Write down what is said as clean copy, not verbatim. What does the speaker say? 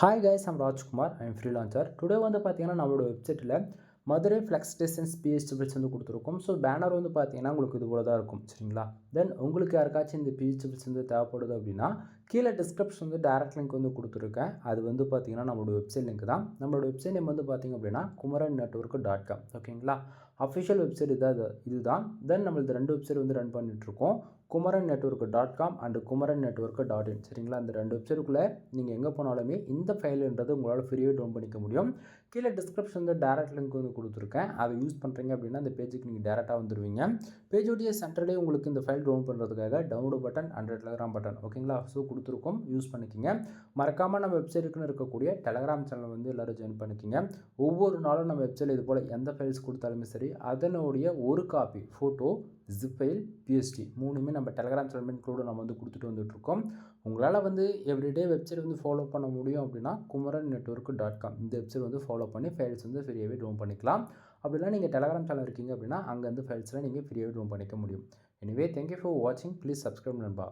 Hi guys, I'm Rajkumar. I'm freelancer. Today வந்து பார்த்தீங்கன்னா நம்மளோட வெப்சைட்டில் மதுரை ஃப்ளெக்ஸ் டிஸ்டன்ஸ் பிஹெச்டபிள்ஸ் வந்து கொடுத்துருக்கோம். ஸோ பேனர் வந்து பார்த்தீங்கன்னா உங்களுக்கு இது போல தான் இருக்கும், சரிங்களா? தென் உங்களுக்கு யாருக்காச்சும் இந்த பிஹெச்டபிள்ஸ் வந்து தேவைப்படுது அப்படின்னா கீழே டிஸ்கிரிப்ஷன் வந்து டேரக்ட் லிங்க் வந்து கொடுத்துருக்கேன். அது வந்து பார்த்தீங்கன்னா நம்மளோட வெப்சைட் லிங்க் தான். நம்மளோட வெப்சைட் நேம் வந்து பார்த்தீங்க அப்படின்னா kumaran.network.com. ஓகேங்களா? அஃபிஷியல் வெப்சைட் இதுதான். தென் நம்மளுக்கு 2 வெப்சைட் வந்து ரன் பண்ணிகிட்ருக்கோம். kumaran.network.com and kumaran.network.in. சரிங்களா? இந்த 2 வெப்சைட்டுக்குள்ளே நீங்கள் எங்கே போனாலுமே இந்த ஃபைலுன்றது உங்களால் ஃப்ரீயாக டவுன் பண்ணிக்க முடியும். கீழே டிஸ்கிரிப்ஷன் வந்து டேரக்ட் லிங்க் வந்து கொடுத்துருக்கேன். அதை யூஸ் பண்ணுறீங்க அப்படின்னா அந்த பேஜுக்கு நீங்கள் டேரெக்டாக வந்துடுவீங்க. பேஜோடைய சென்டர்லேயே உங்களுக்கு இந்த ஃபைல் டவுன் பண்ணுறதுக்காக download button and Telegram button, ஓகேங்களா? ஸோ கொடுத்துருக்கோம், யூஸ் பண்ணிக்கிங்க. மறக்காமல் நம்ம வெப்சைட்டுக்குன்னு இருக்கக்கூடிய டெலகிராம் சேனல் வந்து எல்லோரும் ஜாயின் பண்ணிக்கிங்க. ஒவ்வொரு நாளும் நம்ம வெப்சைட்டில் இது போல் எந்த ஃபைல்ஸ் கொடுத்தாலுமே சரி, அதனுடைய ஒரு copy photo, zip file, PSD மூணுமே நம்ம டெலகிராம் சேனல் கூட நம்ம வந்து கொடுத்துட்டு வந்துட்டுருக்கோம். உங்களால் வந்து எவ்ரிடே வெப்சைட் வந்து ஃபாலோ பண்ண முடியும் அப்படின்னா kumaran.network.com இந்த வெப்சைட் வந்து ஃபாலோ பண்ணி ஃபைல்ஸ் வந்து ஃப்ரீயாகவே டவுன் பண்ணிக்கலாம். அப்படின்னா நீங்கள் டெலகிராம் சேனல் இருக்கீங்க அப்படின்னா அங்கேருந்து ஃபைல்ஸ்லாம் நீங்கள் ஃப்ரீயாகவே டவுன் பண்ணிக்க முடியும். எனிவே, தேங்க்யூ ஃபார் வாட்சிங். ப்ளீஸ் சப்ஸ்கிரைப் நண்பா.